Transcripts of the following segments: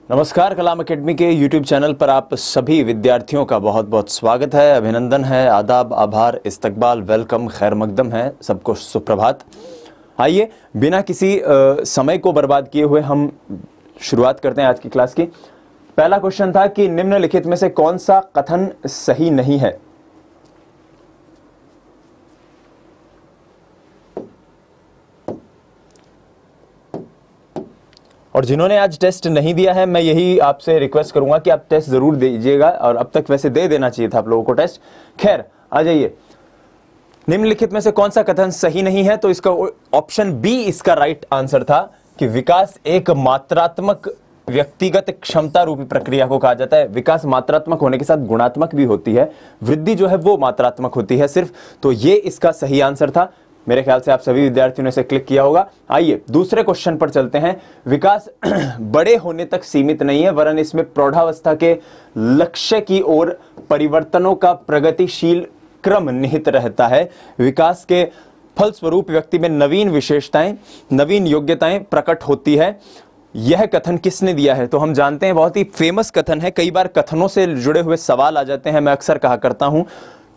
नमस्कार, कलाम एकेडमी के YouTube channel पर आप सभी विद्यार्थियों का बहुत बहुत स्वागत है, अभिनंदन है, आदाब, आभार, इस्तकबाल, वेलकम, खैर मकदम है, सबको सुप्रभात। आइए बिना किसी समय को बर्बाद किए हुए हम शुरुआत करते हैं आज की क्लास की। पहला क्वेश्चन था कि निम्नलिखित में से कौन सा कथन सही नहीं है। और जिन्होंने आज टेस्ट नहीं दिया है, मैं यही आपसे रिक्वेस्ट करूंगा कि आप टेस्ट जरूर दीजिएगा, और अब तक वैसे दे देना चाहिए था आप लोगों को टेस्ट। खैर, आ जाइए, निम्नलिखित में से कौन सा कथन सही नहीं है। तो इसका ऑप्शन बी इसका राइट आंसर था कि विकास एक मात्रात्मक व्यक्तिगत क्षमता रूपी प्रक्रिया को कहा जाता है। विकास मात्रात्मक होने के साथ गुणात्मक भी होती है, वृद्धि जो है वो मात्रात्मक होती है सिर्फ। तो ये इसका सही आंसर था। मेरे ख्याल से आप सभी विद्यार्थियों ने इसे क्लिक किया होगा। आइए दूसरे क्वेश्चन पर चलते हैं। विकास बड़े होने तक सीमित नहीं है, वरन इसमें प्रौढ़ावस्था के लक्ष्य की ओर परिवर्तनों का प्रगतिशील क्रम निहित रहता है। विकास के फलस्वरूप व्यक्ति में नवीन विशेषताएं, नवीन योग्यताएं प्रकट होती है। यह कथन किसने दिया है? तो हम जानते हैं, बहुत ही फेमस कथन है। कई बार कथनों से जुड़े हुए सवाल आ जाते हैं। मैं अक्सर कहा करता हूं,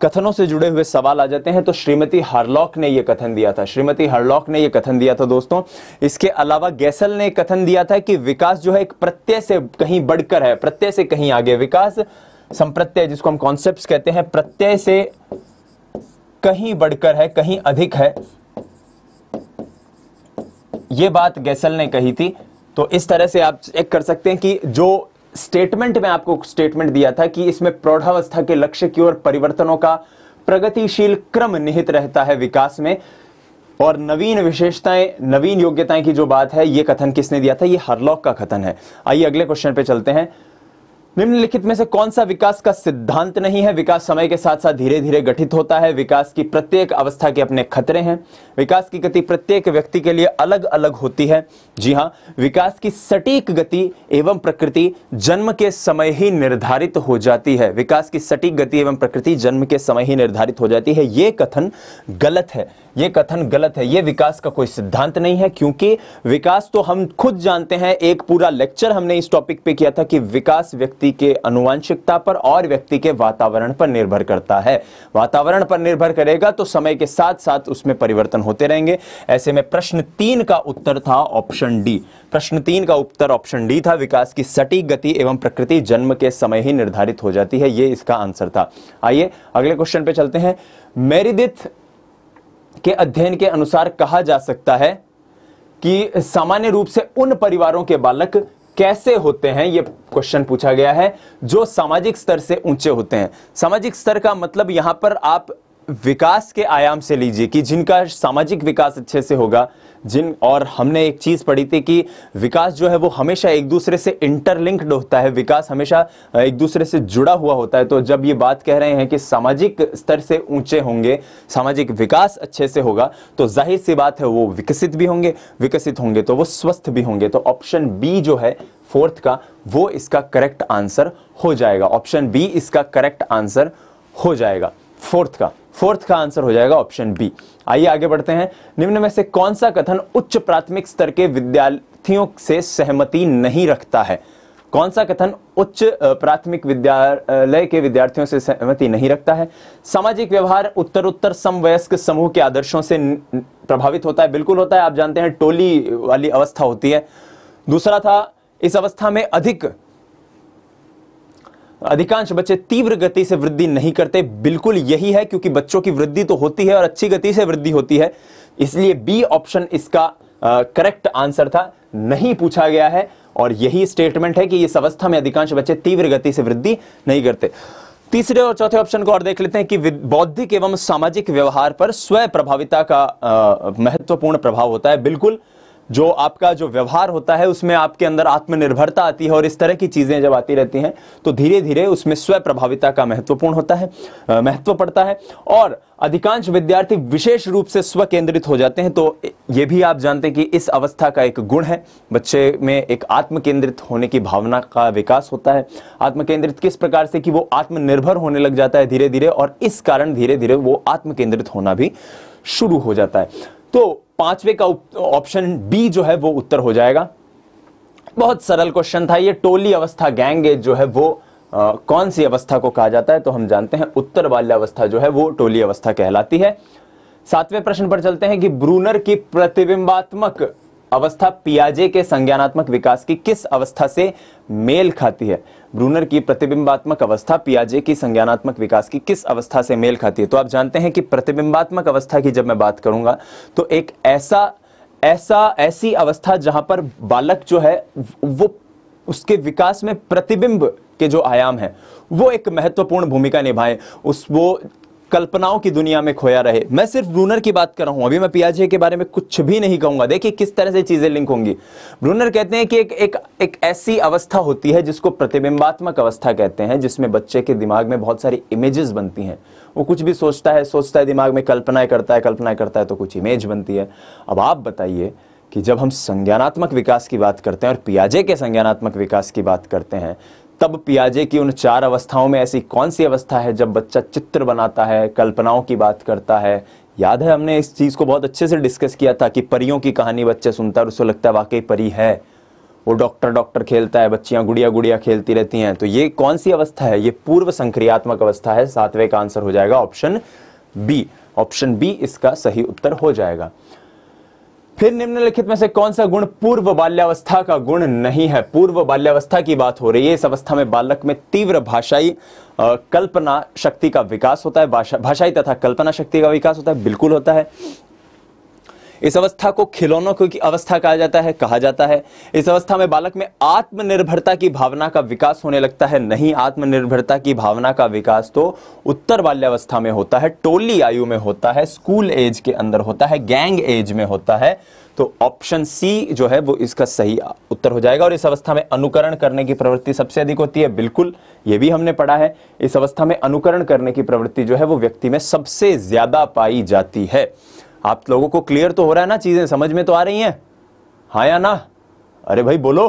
कथनों से जुड़े हुए सवाल आ जाते हैं। तो श्रीमती हार्लॉक ने यह कथन दिया था, श्रीमती हार्लॉक ने यह कथन दिया था दोस्तों। इसके अलावा गैसल ने कथन दिया था कि विकास जो है एक प्रत्यय से कहीं बढ़कर है, प्रत्यय से कहीं आगे। विकास संप्रत्यय, जिसको हम कॉन्सेप्ट्स कहते हैं, प्रत्यय से कहीं बढ़कर है, कहीं अधिक है। यह बात गैसल ने कही थी। तो इस तरह से आप चेक कर सकते हैं कि जो स्टेटमेंट में आपको स्टेटमेंट दिया था कि इसमें प्रौढ़ावस्था के लक्ष्य की ओर परिवर्तनों का प्रगतिशील क्रम निहित रहता है विकास में, और नवीन विशेषताएं, नवीन योग्यताएं की जो बात है, यह कथन किसने दिया था? यह हार्लॉक का कथन है। आइए अगले क्वेश्चन पे चलते हैं। निम्नलिखित में से कौन सा विकास का सिद्धांत नहीं है? विकास समय के साथ साथ धीरे धीरे गठित होता है। विकास की प्रत्येक अवस्था के अपने खतरे हैं। विकास की गति प्रत्येक व्यक्ति के लिए अलग अलग होती है। जी हां, विकास की सटीक गति एवं प्रकृति जन्म के समय ही निर्धारित हो जाती है। विकास की सटीक गति एवं प्रकृति जन्म के समय ही निर्धारित हो जाती है। यह कथन गलत है, यह कथन गलत है। यह विकास का कोई सिद्धांत नहीं है, क्योंकि विकास तो हम खुद जानते हैं। एक पूरा लेक्चर हमने इस टॉपिक पे किया था कि विकास व्यक्ति के अनुवांशिकता पर और व्यक्ति के वातावरण पर निर्भर करता है। वातावरण पर निर्भर करेगा तो समय के साथ साथ उसमें परिवर्तन होते रहेंगे। ऐसे में प्रश्न 3 का उत्तर था ऑप्शन डी। प्रश्न 3 का उत्तर ऑप्शन डी था। विकास की सटीक गति एवं प्रकृति जन्म के समय ही निर्धारित हो जाती है, यह इसका आंसर था। आइए अगले क्वेश्चन पे चलते हैं। मेरिडिथ के अध्ययन के अनुसार कहा जा सकता है कि सामान्य रूप से उन परिवारों के बालक कैसे होते हैं, यह क्वेश्चन पूछा गया है, जो सामाजिक स्तर से ऊंचे होते हैं। सामाजिक स्तर का मतलब यहां पर आप विकास के आयाम से लीजिए कि जिनका सामाजिक विकास अच्छे से होगा, और हमने एक चीज पढ़ी थी कि विकास जो है वो हमेशा एक दूसरे से इंटरलिंक्ड होता है। विकास हमेशा एक दूसरे से जुड़ा हुआ होता है। तो जब ये बात कह रहे हैं कि सामाजिक स्तर से ऊंचे होंगे, सामाजिक विकास अच्छे से होगा, तो जाहिर सी बात है वो विकसित भी होंगे। विकसित होंगे तो वो स्वस्थ भी होंगे। तो ऑप्शन बी जो है फोर्थ का, वो इसका करेक्ट आंसर हो जाएगा। ऑप्शन बी इसका करेक्ट आंसर हो जाएगा। फोर्थ का आंसर हो जाएगा ऑप्शन बी। आइए आगे बढ़ते हैं। निम्न में से कौन सा कथन उच्च प्राथमिक स्तर के विद्यार्थियों से सहमति नहीं रखता है? कौन सा कथन उच्च प्राथमिक विद्यालय के विद्यार्थियों से सहमति नहीं रखता है? सामाजिक व्यवहार उत्तरोत्तर समवयस्क समूह के आदर्शों से प्रभावित होता है। बिल्कुल होता है। आप जानते हैं टोली वाली अवस्था होती है। दूसरा था, इस अवस्था में अधिकांश बच्चे तीव्र गति से वृद्धि नहीं करते। बिल्कुल यही है, क्योंकि बच्चों की वृद्धि तो होती है और अच्छी गति से वृद्धि होती है, इसलिए बी ऑप्शन इसका करेक्ट आंसर था। नहीं पूछा गया है और यही स्टेटमेंट है कि इस अवस्था में अधिकांश बच्चे तीव्र गति से वृद्धि नहीं करते। तीसरे और चौथे ऑप्शन को और देख लेते हैं कि बौद्धिक एवं सामाजिक व्यवहार पर स्वयं प्रभाविता का महत्वपूर्ण प्रभाव होता है। बिल्कुल, जो आपका जो व्यवहार होता है उसमें आपके अंदर आत्मनिर्भरता आती है, और इस तरह की चीजें जब आती रहती हैं तो धीरे धीरे उसमें स्व प्रभाविता का महत्व पड़ता है। और अधिकांश विद्यार्थी विशेष रूप से स्व केंद्रित हो जाते हैं। तो यह भी आप जानते हैं कि इस अवस्था का एक गुण है, बच्चे में एक आत्म केंद्रित होने की भावना का विकास होता है। आत्म केंद्रित किस प्रकार से कि वो आत्मनिर्भर होने लग जाता है धीरे धीरे, और इस कारण धीरे धीरे वो आत्म केंद्रित होना भी शुरू हो जाता है। तो पांचवे का ऑप्शन बी जो है वो उत्तर हो जाएगा। बहुत सरल क्वेश्चन था ये। टोली अवस्था, गैंग एज जो है वो कौन सी अवस्था को कहा जाता है? तो हम जानते हैं उत्तर बाल्यावस्था जो है वो टोली अवस्था कहलाती है। 7वें प्रश्न पर चलते हैं कि ब्रूनर की प्रतिबिंबात्मक अवस्था पियाजे के संज्ञानात्मक विकास की किस अवस्था से मेल खाती है? ब्रूनर की प्रतिबिंबात्मक अवस्था पियाजे की संज्ञानात्मक विकास की किस अवस्था से मेल खाती है? तो आप जानते हैं कि प्रतिबिंबात्मक अवस्था की जब मैं बात करूंगा तो एक ऐसी अवस्था जहां पर बालक जो है वो उसके विकास में प्रतिबिंब के जो आयाम है वो एक महत्वपूर्ण भूमिका निभाए, वो कल्पनाओं की दुनिया में खोया रहे। मैं सिर्फ ब्रूनर की बात कर रहा हूं, अभी मैं पियाजे के बारे में कुछ भी नहीं कहूंगा। देखिए किस तरह से चीजें लिंक होंगी। ब्रूनर कहते हैं कि एक ऐसी अवस्था होती है जिसको प्रतिबिंबात्मक अवस्था कहते हैं, जिसमें बच्चे के दिमाग में बहुत सारी इमेजेस बनती हैं। वो कुछ भी सोचता है दिमाग में, कल्पनाएं करता है तो कुछ इमेज बनती है। अब आप बताइए कि जब हम संज्ञानात्मक विकास की बात करते हैं और पियाजे के संज्ञानात्मक विकास की बात करते हैं, तब पियाजे की उन 4 अवस्थाओं में ऐसी कौन सी अवस्था है जब बच्चा चित्र बनाता है, कल्पनाओं की बात करता है? याद है हमने इस चीज को बहुत अच्छे से डिस्कस किया था कि परियों की कहानी बच्चा सुनता है और उसको लगता है वाकई परी है। वो डॉक्टर खेलता है, बच्चियां गुड़िया खेलती रहती हैं। तो ये कौन सी अवस्था है? ये पूर्व संक्रियात्मक अवस्था है। 7वें का आंसर हो जाएगा ऑप्शन बी। ऑप्शन बी इसका सही उत्तर हो जाएगा। फिर निम्नलिखित में से कौन सा गुण पूर्व बाल्यावस्था का गुण नहीं है? पूर्व बाल्यावस्था की बात हो रही है। इस अवस्था में बालक में तीव्र भाषाई कल्पना शक्ति का विकास होता है। भाषाई तथा कल्पना शक्ति का विकास होता है, बिल्कुल होता है। इस अवस्था को खिलौनों की अवस्था कहा जाता है। इस अवस्था में बालक में आत्मनिर्भरता की भावना का विकास होने लगता है। नहीं, आत्मनिर्भरता की भावना का विकास तो उत्तर बाल्यावस्था में होता है, टोली आयु में होता है, स्कूल एज के अंदर होता है, गैंग एज में होता है। तो ऑप्शन सी जो है वो इसका सही उत्तर हो जाएगा। और इस अवस्था में अनुकरण करने की प्रवृत्ति सबसे अधिक होती है, बिल्कुल, ये भी हमने पढ़ा है। इस अवस्था में अनुकरण करने की प्रवृत्ति जो है वो व्यक्ति में सबसे ज्यादा पाई जाती है। आप लोगों को क्लियर तो हो रहा है ना? चीजें समझ में तो आ रही हैं, हाँ या ना? अरे भाई बोलो।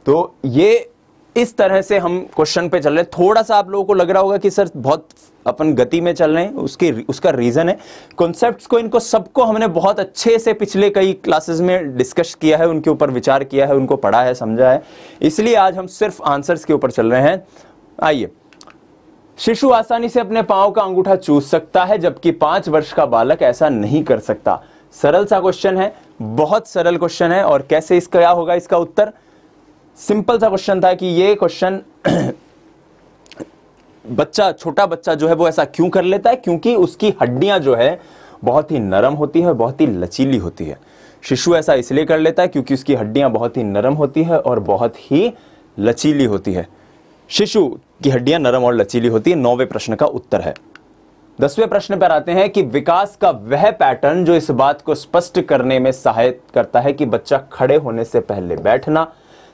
तो ये इस तरह से हम क्वेश्चन पे चल रहे हैं। थोड़ा सा आप लोगों को लग रहा होगा कि सर बहुत अपन गति में चल रहे हैं, उसका रीजन है कॉन्सेप्ट्स को, इनको सबको हमने बहुत अच्छे से पिछले कई क्लासेस में डिस्कस किया है, उनके ऊपर विचार किया है, उनको पढ़ा है, समझा है। इसलिए आज हम सिर्फ आंसर्स के ऊपर चल रहे हैं। आइए, शिशु आसानी से अपने पांव का अंगूठा चूस सकता है जबकि 5 वर्ष का बालक ऐसा नहीं कर सकता। सरल सा क्वेश्चन है, बहुत सरल क्वेश्चन है। और कैसे इसका क्या होगा इसका उत्तर? सिंपल सा क्वेश्चन था कि ये क्वेश्चन छोटा बच्चा जो है वो ऐसा क्यों कर लेता है? क्योंकि उसकी हड्डियां जो है बहुत ही नरम होती है, बहुत ही लचीली होती है। शिशु ऐसा इसलिए कर लेता है क्योंकि उसकी हड्डियां बहुत ही नरम होती है और बहुत ही लचीली होती है। शिशु की हड्डियां नरम और लचीली होती है। 9वें प्रश्न का उत्तर है। 10वें प्रश्न पर आते हैं कि विकास का वह पैटर्न जो इस बात को स्पष्ट करने में सहायता करता है कि बच्चा खड़े होने से पहले बैठना,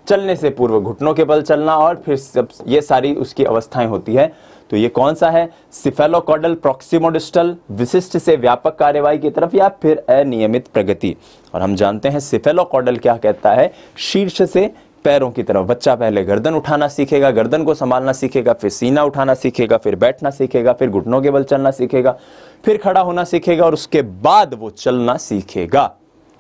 चलने से पूर्व घुटनों के बल चलना और फिर सब ये सारी उसकी अवस्थाएं होती है। तो ये कौन सा है? सिफेलोकॉडल प्रॉक्सिमोडिस्टल, विशिष्ट से व्यापक कार्यवाही की तरफ, या फिर अनियमित प्रगति। और हम जानते हैं सिफेलोकॉडल क्या कहता है? शीर्ष से पैरों की तरफ। बच्चा पहले गर्दन उठाना सीखेगा, गर्दन को संभालना सीखेगा, फिर सीना उठाना सीखेगा, फिर बैठना सीखेगा, फिर घुटनों के बल चलना सीखेगा, फिर खड़ा होना सीखेगा और उसके बाद वो चलना सीखेगा।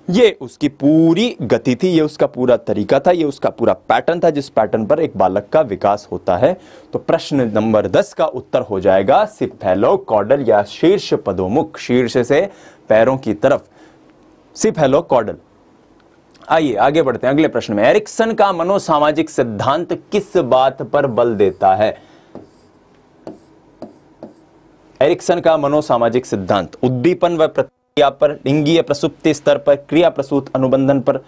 ये उसकी पूरी गति थी, ये उसका पूरा तरीका था, ये उसका पूरा पैटर्न था जिस पैटर्न पर एक बालक का विकास होता है। तो प्रश्न नंबर 10 का उत्तर हो जाएगा सिफेलोकॉडल या शीर्ष पदोमुख, शीर्ष से पैरों की तरफ, सिफेलोकॉडल। आइए आगे बढ़ते हैं अगले प्रश्न में। एरिक्सन का मनोसामाजिक सिद्धांत किस बात पर बल देता है? एरिक्सन का मनोसामाजिक सिद्धांत उद्दीपन व प्रतिक्रिया पर, लिंगीय प्रसुप्ति स्तर पर, क्रिया प्रसूत अनुबंधन पर।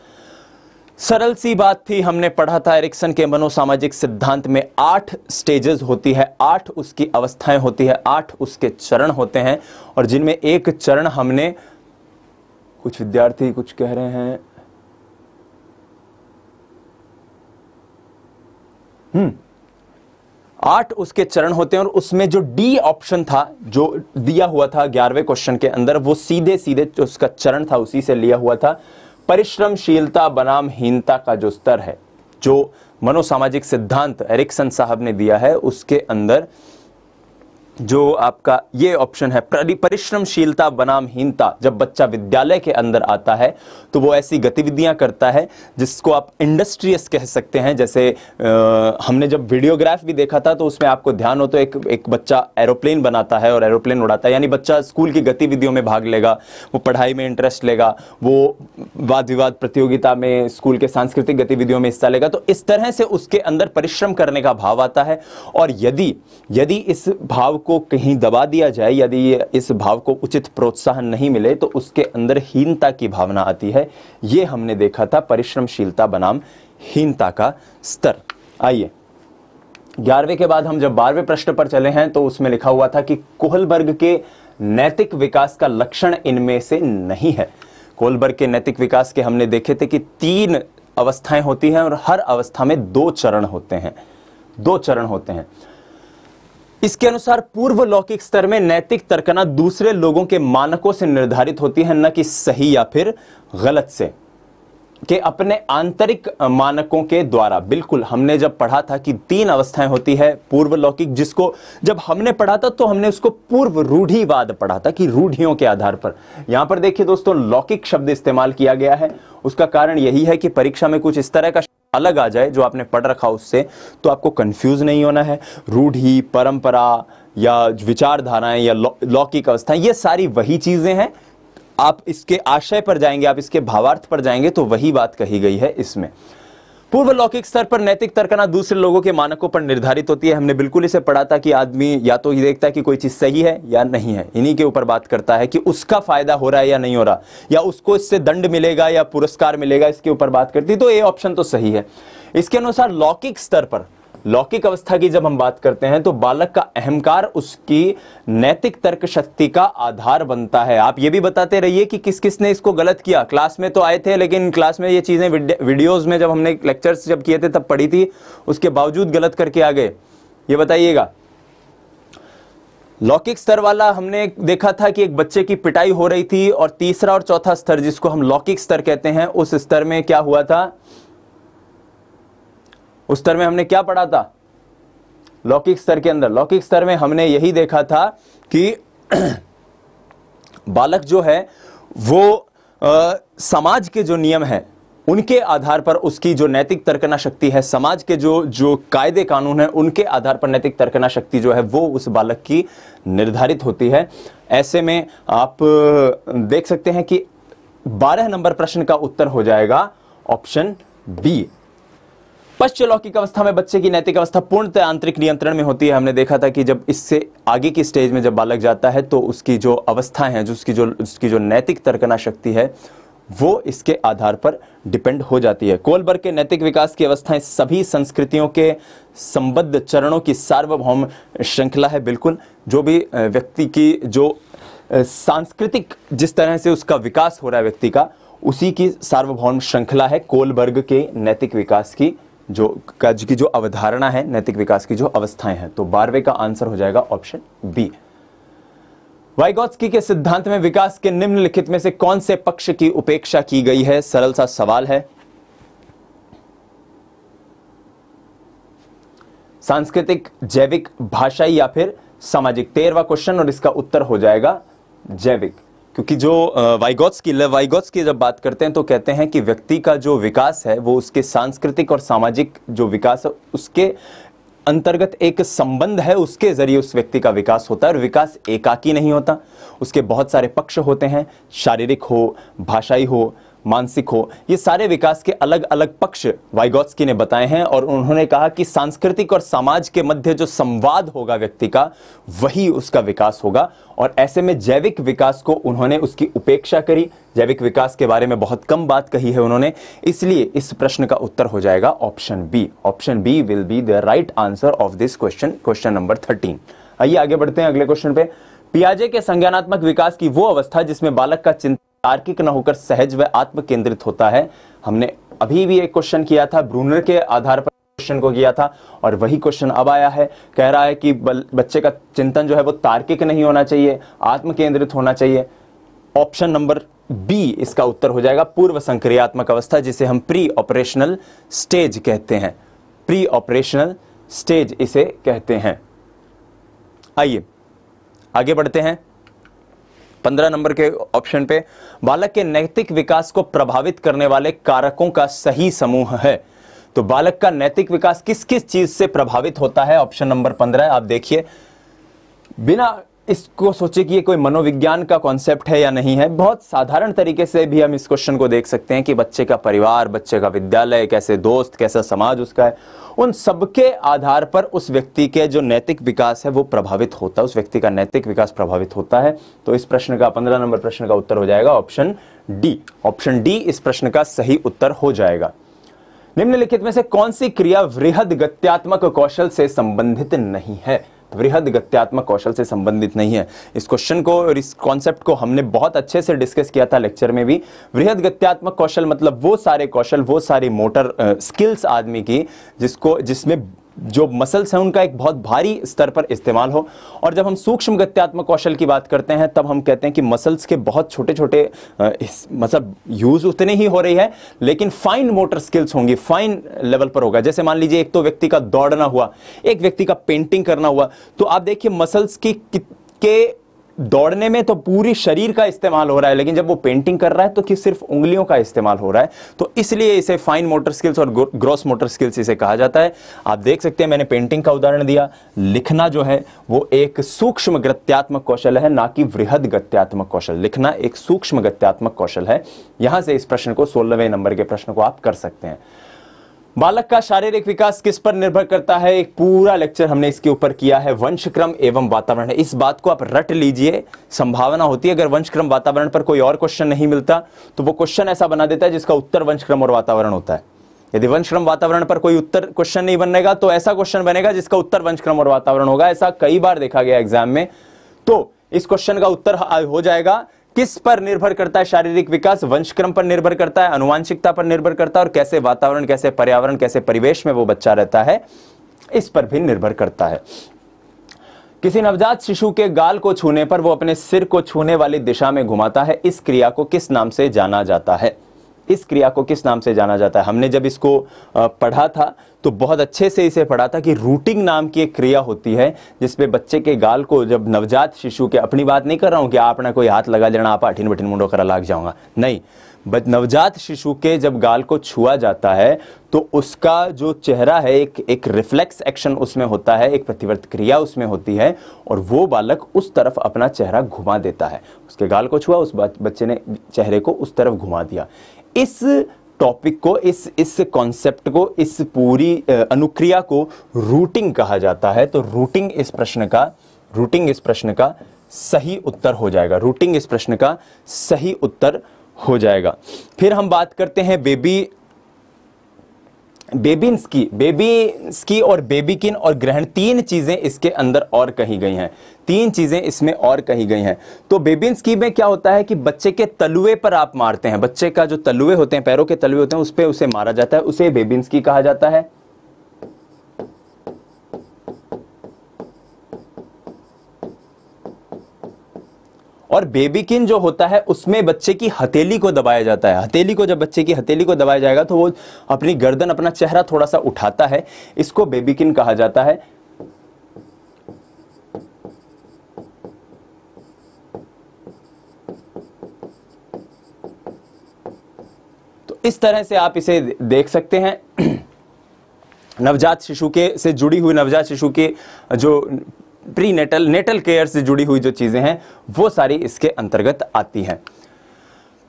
सरल सी बात थी, हमने पढ़ा था एरिक्सन के मनोसामाजिक सिद्धांत में 8 स्टेजेस होती है, 8 उसकी अवस्थाएं होती है, 8 उसके चरण होते हैं। और जिनमें एक चरण हमने, कुछ विद्यार्थी कुछ कह रहे हैं, 8 उसके चरण होते हैं। और उसमें जो डी ऑप्शन था जो दिया हुआ था 11वें क्वेश्चन के अंदर, वो सीधे सीधे जो उसका चरण था उसी से लिया हुआ था। परिश्रमशीलता बनाम हीनता का जो स्तर है, जो मनोसामाजिक सिद्धांत एरिक्सन साहब ने दिया है, उसके अंदर जो आपका ये ऑप्शन है परिश्रमशीलता बनाम हीनता, जब बच्चा विद्यालय के अंदर आता है तो वो ऐसी गतिविधियां करता है जिसको आप इंडस्ट्रियस कह सकते हैं। जैसे हमने जब वीडियोग्राफ भी देखा था तो उसमें आपको ध्यान हो तो एक बच्चा एरोप्लेन बनाता है और एरोप्लेन उड़ाता है, यानी बच्चा स्कूल की गतिविधियों में भाग लेगा, वो पढ़ाई में इंटरेस्ट लेगा, वो वाद विवाद प्रतियोगिता में, स्कूल के सांस्कृतिक गतिविधियों में हिस्सा लेगा। तो इस तरह से उसके अंदर परिश्रम करने का भाव आता है। और यदि इस भाव को कहीं दबा दिया जाए, यदि इस भाव को उचित प्रोत्साहन नहीं मिले तो उसके अंदर हीनता की भावना आती है। यह हमने देखा था परिश्रमशीलता बनाम हीनता का स्तर। आइए 11वें के बाद हम जब 12वें प्रश्न पर चले हैं तो उसमें लिखा हुआ था कि कोहलबर्ग के नैतिक विकास का लक्षण इनमें से नहीं है। कोहलबर्ग के नैतिक विकास के हमने देखे थे कि 3 अवस्थाएं होती हैं और हर अवस्था में 2 चरण होते हैं, 2 चरण होते हैं। इसके अनुसार पूर्व लौकिक स्तर में नैतिक तर्कना दूसरे लोगों के मानकों से निर्धारित होती है, न कि सही या फिर गलत से, कि अपने आंतरिक मानकों के द्वारा। बिल्कुल, हमने जब पढ़ा था कि 3 अवस्थाएं होती है पूर्व लौकिक, जिसको जब हमने पढ़ा था तो हमने उसको पूर्व रूढ़िवाद पढ़ा था कि रूढ़ियों के आधार पर। यहां पर देखिए दोस्तों, लौकिक शब्द इस्तेमाल किया गया है। उसका कारण यही है कि परीक्षा में कुछ इस तरह का अलग आ जाए जो आपने पढ़ रखा उससे, तो आपको कंफ्यूज नहीं होना है। रूढ़ी, परंपरा या विचारधाराएं या लौकिक अवस्थाएं, ये सारी वही चीजें हैं। आप इसके आशय पर जाएंगे, आप इसके भावार्थ पर जाएंगे तो वही बात कही गई है इसमें। पूर्व लौकिक स्तर पर नैतिक तर्कना दूसरे लोगों के मानकों पर निर्धारित होती है। हमने बिल्कुल इसे पढ़ा था कि आदमी या तो ये देखता है कि कोई चीज सही है या नहीं है, इन्हीं के ऊपर बात करता है कि उसका फायदा हो रहा है या नहीं हो रहा, या उसको इससे दंड मिलेगा या पुरस्कार मिलेगा, इसके ऊपर बात करती है। तो ये ऑप्शन तो सही है। इसके अनुसार लौकिक स्तर पर, लौकिक अवस्था की जब हम बात करते हैं तो बालक का अहंकार उसकी नैतिक तर्क शक्ति का आधार बनता है। आप ये भी बताते रहिए कि किस किस ने इसको गलत किया। क्लास में तो आए थे, लेकिन क्लास में ये चीजें वीडियोस में जब हमने लेक्चर्स जब किए थे तब पढ़ी थी, उसके बावजूद गलत करके आ गए, ये बताइएगा। लौकिक स्तर वाला हमने देखा था कि एक बच्चे की पिटाई हो रही थी, और तीसरा और चौथा स्तर जिसको हम लौकिक स्तर कहते हैं, उस स्तर में क्या हुआ था, उस स्तर में हमने क्या पढ़ा था लौकिक स्तर के अंदर? लौकिक स्तर में हमने यही देखा था कि बालक जो है वो समाज के जो नियम हैं उनके आधार पर उसकी जो नैतिक तर्कना शक्ति है, समाज के जो कायदे कानून है उनके आधार पर नैतिक तर्कना शक्ति जो है वो उस बालक की निर्धारित होती है। ऐसे में आप देख सकते हैं कि 12 नंबर प्रश्न का उत्तर हो जाएगा ऑप्शन बी। पश्च लौकिक अवस्था में बच्चे की नैतिक अवस्था पूर्णतः आंतरिक नियंत्रण में होती है। हमने देखा था कि जब इससे आगे की स्टेज में जब बालक जाता है तो उसकी जो अवस्थाएं हैं, जो उसकी जो नैतिक तर्कना शक्ति है वो इसके आधार पर डिपेंड हो जाती है। कोहलबर्ग के नैतिक विकास की अवस्थाएं सभी संस्कृतियों के संबद्ध चरणों की सार्वभौम श्रृंखला है। बिल्कुल, जो भी व्यक्ति की जो सांस्कृतिक जिस तरह से उसका विकास हो रहा है व्यक्ति का, उसी की सार्वभौम श्रृंखला है कोहलबर्ग के नैतिक विकास की जो अवधारणा है, नैतिक विकास की जो अवस्थाएं हैं। तो 12वें का आंसर हो जाएगा ऑप्शन बी। वाइगोत्स्की के सिद्धांत में विकास के निम्नलिखित में से कौन से पक्ष की उपेक्षा की गई है? सरल सा सवाल है। सांस्कृतिक, जैविक, भाषाई या फिर सामाजिक। 13वां क्वेश्चन और इसका उत्तर हो जाएगा जैविक, क्योंकि जो वाइगोत्स्की जब बात करते हैं तो कहते हैं कि व्यक्ति का जो विकास है वो उसके सांस्कृतिक और सामाजिक जो विकास है उसके अंतर्गत एक संबंध है, उसके जरिए उस व्यक्ति का विकास होता है। और विकास एकाकी नहीं होता, उसके बहुत सारे पक्ष होते हैं, शारीरिक हो, भाषाई हो, मानसिक हो, ये सारे विकास के अलग अलग पक्ष वाइगोत्स्की ने बताए हैं। और उन्होंने कहा कि सांस्कृतिक और समाज के मध्य जो संवाद होगा व्यक्ति का, वही उसका विकास होगा। और ऐसे में जैविक विकास को उन्होंने उसकी उपेक्षा करी, जैविक विकास के बारे में बहुत कम बात कही है उन्होंने, इसलिए इस प्रश्न का उत्तर हो जाएगा option B. Option B will be the right answer of this question, question number 13। आइए आगे बढ़ते हैं अगले क्वेश्चन पे। पियाजे के संज्ञानात्मक विकास की वो अवस्था जिसमें बालक का चिंतन तार्किक न होकर सहज व आत्म केंद्रित होता है। हमने अभी भी एक क्वेश्चन किया था, ब्रूनर के आधार पर क्वेश्चन को किया था, और वही क्वेश्चन अब आया है। कह रहा है कि बच्चे का चिंतन जो है वो तार्किक नहीं होना चाहिए, आत्म केंद्रित होना चाहिए। ऑप्शन नंबर बी इसका उत्तर हो जाएगा, पूर्व संक्रियात्मक अवस्था, जिसे हम प्री ऑपरेशनल स्टेज कहते हैं। प्री ऑपरेशनल स्टेज इसे कहते हैं। आइए आगे बढ़ते हैं 15 नंबर के ऑप्शन पे, बालक के नैतिक विकास को प्रभावित करने वाले कारकों का सही समूह है। तो बालक का नैतिक विकास किस किस चीज से प्रभावित होता है? ऑप्शन नंबर 15 आप देखिए, बिना इसको सोचे कि ये कोई मनोविज्ञान का कॉन्सेप्ट है या नहीं है, बहुत साधारण तरीके से भी हम इस क्वेश्चन को देख सकते हैं कि बच्चे का परिवार, बच्चे का विद्यालय, कैसे दोस्त, कैसा समाज उसका है, उन सबके आधार पर उस व्यक्ति के जो नैतिक विकास है वो प्रभावित होता है, उस व्यक्ति का नैतिक विकास प्रभावित होता है। तो इस प्रश्न का 15 नंबर प्रश्न का उत्तर हो जाएगा ऑप्शन डी। ऑप्शन डी इस प्रश्न का सही उत्तर हो जाएगा। निम्नलिखित में से कौन सी क्रिया वृहद गत्यात्मक कौशल से संबंधित नहीं है? वृहद गत्यात्मक कौशल से संबंधित नहीं है। इस क्वेश्चन को और इस कॉन्सेप्ट को हमने बहुत अच्छे से डिस्कस किया था लेक्चर में भी। वृहद गत्यात्मक कौशल मतलब वो सारे कौशल, वो सारी मोटर स्किल्स आदमी की जिसमें जो मसल्स हैं उनका एक बहुत भारी स्तर पर इस्तेमाल हो। और जब हम सूक्ष्म गत्यात्मक कौशल की बात करते हैं तब हम कहते हैं कि मसल्स के बहुत छोटे छोटे मतलब यूज उतने ही हो रही है, लेकिन फाइन मोटर स्किल्स होंगी, फाइन लेवल पर होगा। जैसे मान लीजिए एक तो व्यक्ति का दौड़ना हुआ, एक व्यक्ति का पेंटिंग करना हुआ, तो आप देखिए मसल्स के दौड़ने में तो पूरी शरीर का इस्तेमाल हो रहा है, लेकिन जब वो पेंटिंग कर रहा है तो कि सिर्फ उंगलियों का इस्तेमाल हो रहा है। तो इसलिए इसे फाइन मोटर स्किल्स और ग्रॉस मोटर स्किल्स इसे कहा जाता है। आप देख सकते हैं मैंने पेंटिंग का उदाहरण दिया। लिखना जो है वो एक सूक्ष्म गत्यात्मक कौशल है, ना कि वृहद गत्यात्मक कौशल। लिखना एक सूक्ष्म गत्यात्मक कौशल है। यहां से इस प्रश्न को 16वें नंबर के प्रश्न को आप कर सकते हैं। बालक का शारीरिक विकास किस पर निर्भर करता है? एक पूरा लेक्चर हमने इसके ऊपर किया है। वंशक्रम एवं वातावरण है। इस बात को आप रट लीजिए। संभावना होती है अगर वंशक्रम वातावरण पर कोई और क्वेश्चन नहीं मिलता तो वो क्वेश्चन ऐसा बना देता है जिसका उत्तर वंशक्रम और वातावरण होता है। यदि वंशक्रम वातावरण पर कोई उत्तर क्वेश्चन नहीं बनेगा तो ऐसा क्वेश्चन बनेगा जिसका उत्तर वंशक्रम और वातावरण होगा। ऐसा कई बार देखा गया एग्जाम में। तो इस क्वेश्चन का उत्तर हो जाएगा, किस पर निर्भर करता है शारीरिक विकास? वंशक्रम पर निर्भर करता है, आनुवांशिकता पर निर्भर करता है, और कैसे वातावरण, कैसे पर्यावरण, कैसे परिवेश में वो बच्चा रहता है, इस पर भी निर्भर करता है। किसी नवजात शिशु के गाल को छूने पर वो अपने सिर को छूने वाली दिशा में घुमाता है। इस क्रिया को किस नाम से जाना जाता है? इस क्रिया को किस नाम से जाना जाता है? हमने जब इसको पढ़ा था तो बहुत अच्छे से इसे पढ़ा था कि रूटिंग नाम की एक क्रिया होती है जिसपे बच्चे के गाल को, जब नवजात शिशु के, अपनी बात नहीं कर रहा हूं कि आप ना कोई हाथ लगा लेना, आप आठिन बठिन मुंडो करा लाग जाऊंगा, नहीं। नवजात शिशु के जब गाल को छुआ जाता है तो उसका जो चेहरा है एक रिफ्लेक्स एक्शन उसमें होता है, एक प्रतिवर्त क्रिया उसमें होती है, और वो बालक उस तरफ अपना चेहरा घुमा देता है। उसके गाल को छुआ, उस बच्चे ने चेहरे को उस तरफ घुमा दिया। इस टॉपिक को, इस कॉन्सेप्ट को, इस पूरी अनुक्रिया को रूटिंग कहा जाता है। तो रूटिंग इस प्रश्न का सही उत्तर हो जाएगा। रूटिंग इस प्रश्न का सही उत्तर हो जाएगा। फिर हम बात करते हैं बेबिन्स्की और बेबीकिन और ग्रहण। तीन चीजें इसके अंदर और कही गई हैं। तीन चीजें इसमें और कही गई हैं। तो बेबिन्स्की में क्या होता है कि बच्चे के तलुए पर आप मारते हैं। बच्चे का जो तलुए होते हैं, पैरों के तलुए होते हैं, उस पे उसे मारा जाता है, उसे बेबिन्स्की कहा जाता है। और बेबीकिन जो होता है उसमें बच्चे की हथेली को दबाया जाता है। हथेली को, जब बच्चे की हथेली को दबाया जाएगा तो वो अपनी गर्दन, अपना चेहरा थोड़ा सा उठाता है, इसको बेबीकिन कहा जाता है। तो इस तरह से आप इसे देख सकते हैं। नवजात शिशु के से जुड़ी हुई, नवजात शिशु के जो नेटल केयर से जुड़ी हुई जो चीजें हैं वो सारी इसके अंतर्गत आती हैं।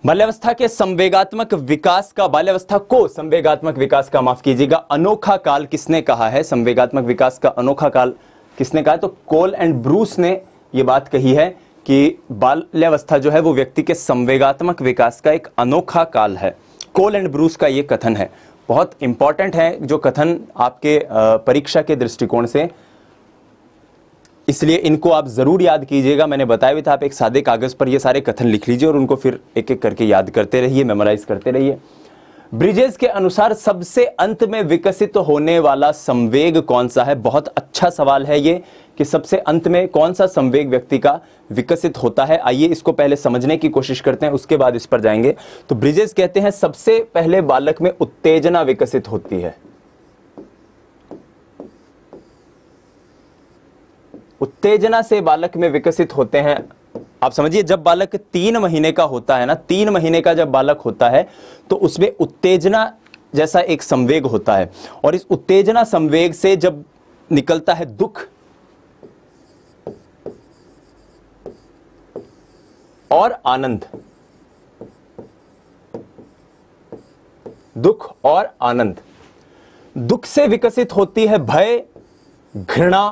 बाल्यावस्था के संवेगात्मक विकास का, बाल्यावस्था को संवेगात्मक विकास का, माफ कीजिएगा, अनोखा काल किसने कहा है? संवेगात्मक विकास का अनोखा काल किसने कहा है? तो कोल एंड ब्रूस ने यह बात कही है कि बाल्यावस्था जो है वो व्यक्ति के संवेगात्मक विकास का एक अनोखा काल है। कोल एंड ब्रूस का यह कथन है, बहुत इंपॉर्टेंट है जो कथन आपके परीक्षा के दृष्टिकोण से, इसलिए इनको आप जरूर याद कीजिएगा। मैंने बताया भी था, आप एक सादे कागज पर ये सारे कथन लिख लीजिए और उनको फिर एक एक करके याद करते रहिए, मेमोराइज करते रहिए। ब्रिजेस के अनुसार सबसे अंत में विकसित होने वाला संवेग कौन सा है? बहुत अच्छा सवाल है ये कि सबसे अंत में कौन सा संवेग व्यक्ति का विकसित होता है। आइए इसको पहले समझने की कोशिश करते हैं, उसके बाद इस पर जाएंगे। तो ब्रिजेस कहते हैं सबसे पहले बालक में उत्तेजना विकसित होती है। उत्तेजना से बालक में विकसित होते हैं। आप समझिए, जब बालक 3 महीने का होता है ना, 3 महीने का जब बालक होता है तो उसमें उत्तेजना जैसा एक संवेग होता है, और इस उत्तेजना संवेग से जब निकलता है दुख और आनंद, दुख और आनंद, दुख से विकसित होती है भय, घृणा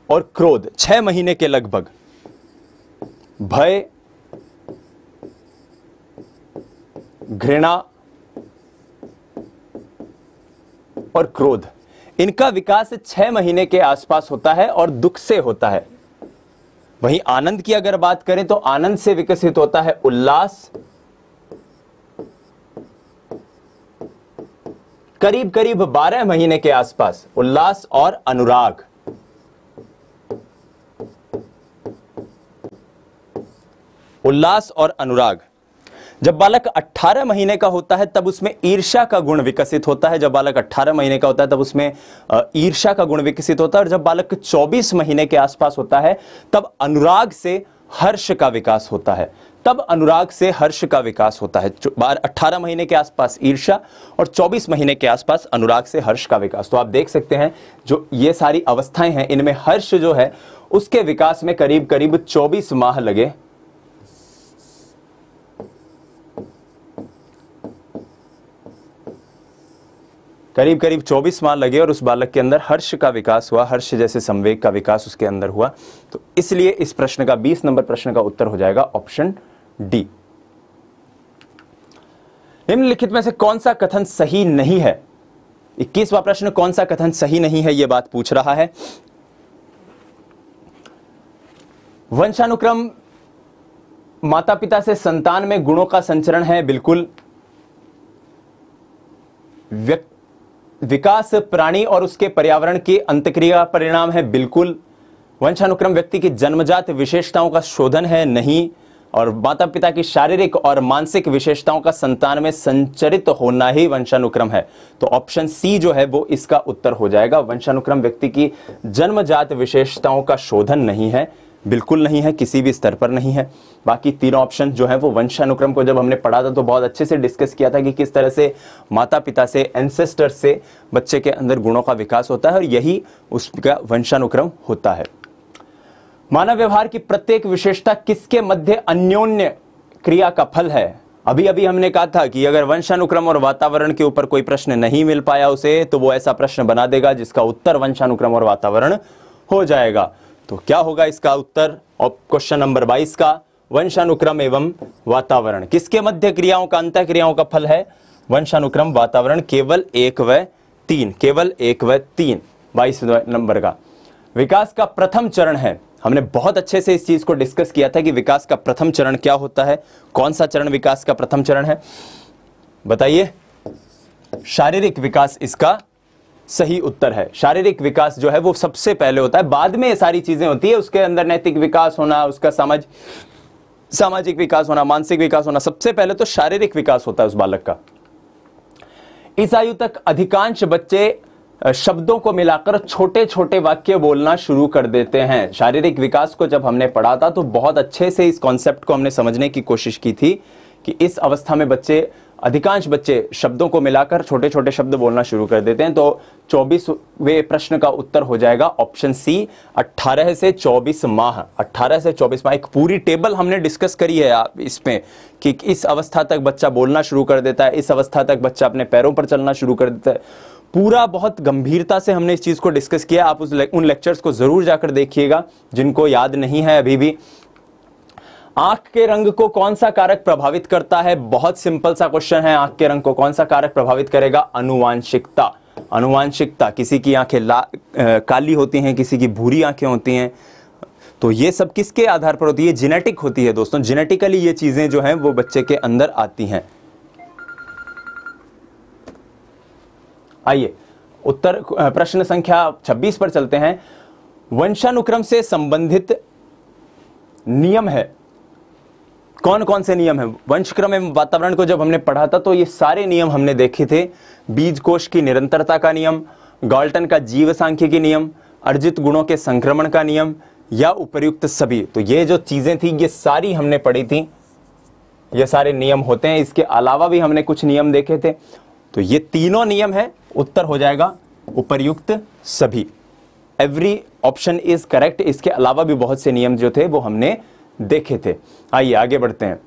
और क्रोध। 6 महीने के लगभग भय, घृणा और क्रोध, इनका विकास 6 महीने के आसपास होता है और दुख से होता है। वहीं आनंद की अगर बात करें तो आनंद से विकसित होता है उल्लास, करीब करीब 12 महीने के आसपास उल्लास और अनुराग। उल्लास और अनुराग। जब बालक 18 महीने का होता है तब उसमें ईर्ष्या का गुण विकसित होता है। जब बालक 18 महीने का होता है तब उसमें ईर्ष्या का गुण विकसित होता है। और जब बालक 24 महीने के आसपास होता है तब अनुराग से हर्ष का विकास होता है। तब अनुराग से हर्ष का विकास होता है। 18 महीने के आसपास ईर्ष्या और 24 महीने के आसपास अनुराग से हर्ष का विकास। तो आप देख सकते हैं जो ये सारी अवस्थाएं हैं, इनमें हर्ष जो है उसके विकास में करीब करीब 24 माह लगे। करीब करीब 24 माह लगे और उस बालक के अंदर हर्ष का विकास हुआ, हर्ष जैसे संवेग का विकास उसके अंदर हुआ। तो इसलिए इस प्रश्न का 20 नंबर प्रश्न का उत्तर हो जाएगा ऑप्शन डी। निम्नलिखित में से कौन सा कथन सही नहीं है? 21वां प्रश्न, कौन सा कथन सही नहीं है, यह बात पूछ रहा है। वंशानुक्रम माता पिता से संतान में गुणों का संचरण है, बिल्कुल। विकास प्राणी और उसके पर्यावरण की अंतक्रिया परिणाम है, बिल्कुल। वंशानुक्रम व्यक्ति की जन्मजात विशेषताओं का शोधन है, नहीं। और माता पिता की शारीरिक और मानसिक विशेषताओं का संतान में संचरित होना ही वंशानुक्रम है। तो ऑप्शन सी जो है वो इसका उत्तर हो जाएगा। वंशानुक्रम व्यक्ति की जन्मजात विशेषताओं का शोधन नहीं है, बिल्कुल नहीं है, किसी भी स्तर पर नहीं है। बाकी तीनों ऑप्शन जो है वो वंशानुक्रम को जब हमने पढ़ा था तो बहुत अच्छे से डिस्कस किया था कि किस तरह से माता पिता से, एंसेस्टर से बच्चे के अंदर गुणों का विकास होता है और यही उसका वंशानुक्रम होता है। मानव व्यवहार की प्रत्येक विशेषता किसके मध्य अन्योन्य क्रिया का फल है? अभी अभी हमने कहा था कि अगर वंशानुक्रम और वातावरण के ऊपर कोई प्रश्न नहीं मिल पाया उसे, तो वो ऐसा प्रश्न बना देगा जिसका उत्तर वंशानुक्रम और वातावरण हो जाएगा। तो क्या होगा इसका उत्तर? क्वेश्चन नंबर 22 का, वंशानुक्रम एवं वातावरण किसके मध्य क्रियाओं का, अंतः क्रियाओं का फल है? वंशानुक्रम, वातावरण, केवल 1 व 3, केवल 1 व 3। 22 नंबर का, विकास का प्रथम चरण है। हमने बहुत अच्छे से इस चीज को डिस्कस किया था कि विकास का प्रथम चरण क्या होता है। कौन सा चरण विकास का प्रथम चरण है, बताइए? शारीरिक विकास इसका सही उत्तर है। शारीरिक विकास जो है वो सबसे पहले होता है, बाद में ये सारी चीजें होती है। उसके अंदर नैतिक विकास होना, उसका सामाजिक विकास होना, मानसिक विकास होना, सबसे पहले तो शारीरिक विकास होता है उस बालक का। इस आयु तक अधिकांश बच्चे शब्दों को मिलाकर छोटे छोटे वाक्य बोलना शुरू कर देते हैं। शारीरिक विकास को जब हमने पढ़ा था तो बहुत अच्छे से इस कॉन्सेप्ट को हमने समझने की कोशिश की थी कि इस अवस्था में अधिकांश बच्चे शब्दों को मिलाकर छोटे छोटे शब्द बोलना शुरू कर देते हैं। तो 24वें प्रश्न का उत्तर हो जाएगा ऑप्शन सी, 18 से 24 माह। 18 से 24 माह, एक पूरी टेबल हमने डिस्कस करी है इसमें कि इस अवस्था तक बच्चा बोलना शुरू कर देता है, इस अवस्था तक बच्चा अपने पैरों पर चलना शुरू कर देता है। पूरा बहुत गंभीरता से हमने इस चीज को डिस्कस किया। आप उन लेक्चर्स को जरूर जाकर देखिएगा जिनको याद नहीं है अभी भी। आंख के रंग को कौन सा कारक प्रभावित करता है? बहुत सिंपल सा क्वेश्चन है। आंख के रंग को कौन सा कारक प्रभावित करेगा? अनुवांशिकता। अनुवांशिकता, किसी की आंखें काली होती हैं, किसी की भूरी आंखें होती हैं। तो ये सब किसके आधार पर होती है? जेनेटिक होती है दोस्तों। जेनेटिकली ये चीजें जो हैं वो बच्चे के अंदर आती हैं। आइए उत्तर प्रश्न संख्या 26 पर चलते हैं। वंशानुक्रम से संबंधित नियम है, कौन कौन से नियम है? वंशक्रम एवं वातावरण को जब हमने पढ़ा था तो ये सारे नियम हमने देखे थे। बीज कोश की निरंतरता का नियम, गाल्टन का जीव सांख्यिकी नियम, अर्जित गुणों के संक्रमण का नियम या उपर्युक्त सभी। तो ये जो चीजें थी ये सारी हमने पढ़ी थी, ये सारे नियम होते हैं। इसके अलावा भी हमने कुछ नियम देखे थे, तो ये तीनों नियम है, उत्तर हो जाएगा उपर्युक्त सभी। Every option is correct. इसके अलावा भी बहुत से नियम जो थे वो हमने देखे थे। आइए आगे बढ़ते हैं,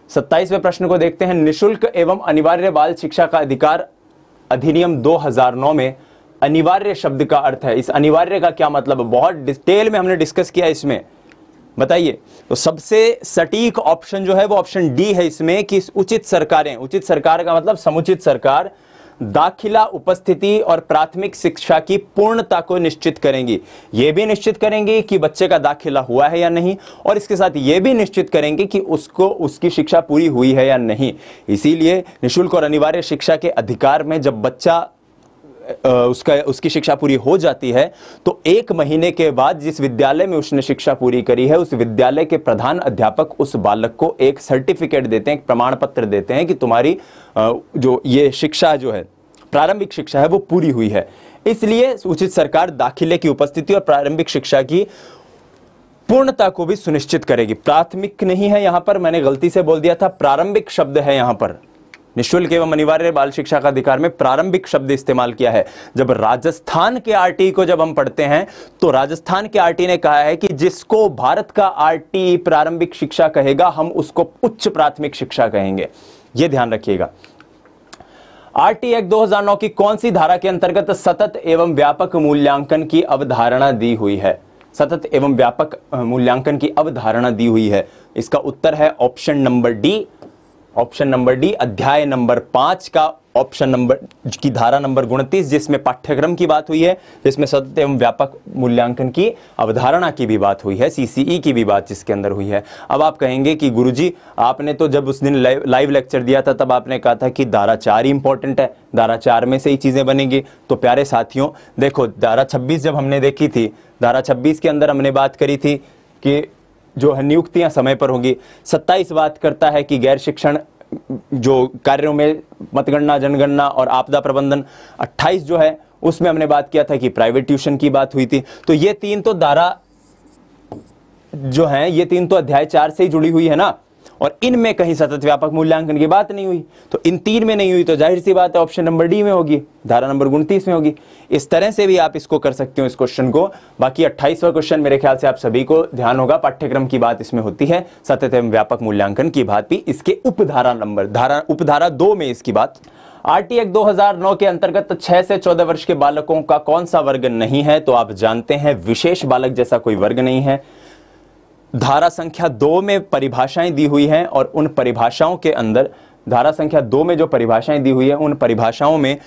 27वें प्रश्न को देखते हैं। निशुल्क एवं अनिवार्य बाल शिक्षा का अधिकार अधिनियम 2009 में अनिवार्य शब्द का अर्थ है। इस अनिवार्य का क्या मतलब है, बहुत डिटेल में हमने डिस्कस किया इसमें, बताइए। तो सबसे सटीक ऑप्शन जो है वो ऑप्शन डी है इसमें, कि उचित सरकारें, उचित सरकार का मतलब समुचित सरकार, दाखिला, उपस्थिति और प्राथमिक शिक्षा की पूर्णता को निश्चित करेंगी। यह भी निश्चित करेंगे कि बच्चे का दाखिला हुआ है या नहीं, और इसके साथ यह भी निश्चित करेंगे कि उसको उसकी शिक्षा पूरी हुई है या नहीं। इसीलिए निःशुल्क और अनिवार्य शिक्षा के अधिकार में जब बच्चा उसकी शिक्षा पूरी हो जाती है तो 1 महीने के बाद जिस विद्यालय में उसने शिक्षा पूरी करी है उस विद्यालय के प्रधान अध्यापक उस बालक को एक सर्टिफिकेट देते हैं, एक प्रमाण पत्र देते हैं कि तुम्हारी जो ये शिक्षा जो है, प्रारंभिक शिक्षा है, वो पूरी हुई है। इसलिए उचित सरकार दाखिले की उपस्थिति और प्रारंभिक शिक्षा की पूर्णता को भी सुनिश्चित करेगी। प्राथमिक नहीं है, यहां पर मैंने गलती से बोल दिया था, प्रारंभिक शब्द है यहां पर। निःशुल्क एवं अनिवार्य बाल शिक्षा का अधिकार में प्रारंभिक शब्द इस्तेमाल किया है। जब राजस्थान के आरटी को जब हम पढ़ते हैं तो राजस्थान के आरटी ने कहा है कि जिसको भारत का आरटी प्रारंभिक शिक्षा कहेगा हम उसको उच्च प्राथमिक शिक्षा कहेंगे, यह ध्यान रखिएगा। आरटी एक्ट 2009 की कौन सी धारा के अंतर्गत सतत एवं व्यापक मूल्यांकन की अवधारणा दी हुई है? सतत एवं व्यापक मूल्यांकन की अवधारणा दी हुई है। इसका उत्तर है option number D. Option number D, अध्याय नंबर 5 का ऑप्शन नंबर की धारा नंबर 29, जिसमें पाठ्यक्रम की बात हुई है, जिसमें सतत एवं व्यापक मूल्यांकन की अवधारणा की भी बात हुई है, सीसीई की भी बात जिसके अंदर हुई है। अब आप कहेंगे कि गुरुजी आपने तो जब उस दिन लाइव लेक्चर दिया था तब आपने कहा था कि धारा 4 ही इंपॉर्टेंट है, धारा 4 में से ही चीजें बनेंगी। तो प्यारे साथियों देखो, धारा 26 जब हमने देखी थी, धारा 26 के अंदर हमने बात करी थी कि जो है नियुक्तियां समय पर होंगी। 27 बात करता है कि गैर शिक्षण जो कार्यों में मतगणना, जनगणना और आपदा प्रबंधन। 28 जो है उसमें हमने बात किया था कि प्राइवेट ट्यूशन की बात हुई थी। तो ये तीन तो धारा जो है, ये तीन तो अध्याय 4 से ही जुड़ी हुई है ना, और इनमें कहीं सतत व्यापक मूल्यांकन की बात नहीं हुई। तो इन 3 में नहीं हुई तो जाहिर सी बात है ऑप्शन नंबर डी में होगी, धारा नंबर 29 में होगी। इस तरह से भी आप इसको कर सकते हो, इस क्वेश्चन को। बाकी 28वां क्वेश्चन मेरे ख्याल से आप सभी को ध्यान होगा, पाठ्यक्रम की बात इसमें होती है, सतत एवं व्यापक मूल्यांकन की बात भी इसके उपधारा नंबर उपधारा 2 में इसकी बात। आरटी एक्ट 2009 के अंतर्गत 6 से 14 वर्ष के बालकों का कौन सा वर्ग नहीं है? तो आप जानते हैं विशेष बालक जैसा कोई वर्ग नहीं है। धारा संख्या 2 में परिभाषाएं दी हुई हैं और उन परिभाषाओं के अंदर, धारा संख्या 2 में जो परिभाषाएं दी हुई है उन परिभाषाओं में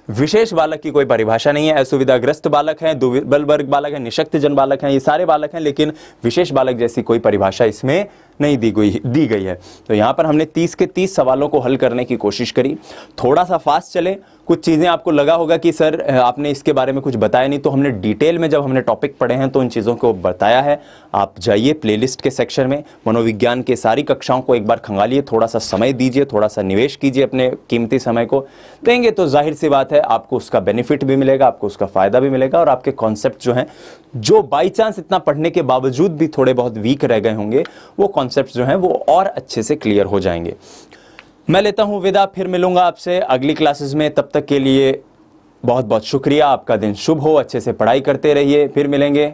विशेष बालक की कोई परिभाषा नहीं है। असुविधाग्रस्त बालक हैं, दुर्बल वर्ग बालक हैं, निशक्त जन बालक हैं, ये सारे बालक हैं, लेकिन विशेष बालक जैसी कोई परिभाषा इसमें नहीं दी गई है। तो यहां पर हमने 30 के 30 सवालों को हल करने की कोशिश करी। थोड़ा सा फास्ट चले, कुछ चीजें आपको लगा होगा कि सर आपने इसके बारे में कुछ बताया नहीं, तो हमने डिटेल में जब हमने टॉपिक पढ़े हैं तो इन चीज़ों को बताया है। आप जाइए प्लेलिस्ट के सेक्शन में, मनोविज्ञान के सारी कक्षाओं को एक बार खंगालिए, थोड़ा सा समय दीजिए, थोड़ा सा निवेश कीजिए, अपने कीमती समय को देंगे तो जाहिर सी बात है आपको उसका बेनिफिट भी मिलेगा, आपको उसका फायदा भी मिलेगा, और आपके कॉन्सेप्ट जो हैं, जो बाई चांस इतना पढ़ने के बावजूद भी थोड़े बहुत वीक रह गए होंगे, वो कॉन्सेप्ट जो हैं वो और अच्छे से क्लियर हो जाएंगे। मैं लेता हूं विदा, फिर मिलूंगा आपसे अगली क्लासेस में। तब तक के लिए बहुत बहुत शुक्रिया। आपका दिन शुभ हो, अच्छे से पढ़ाई करते रहिए, फिर मिलेंगे।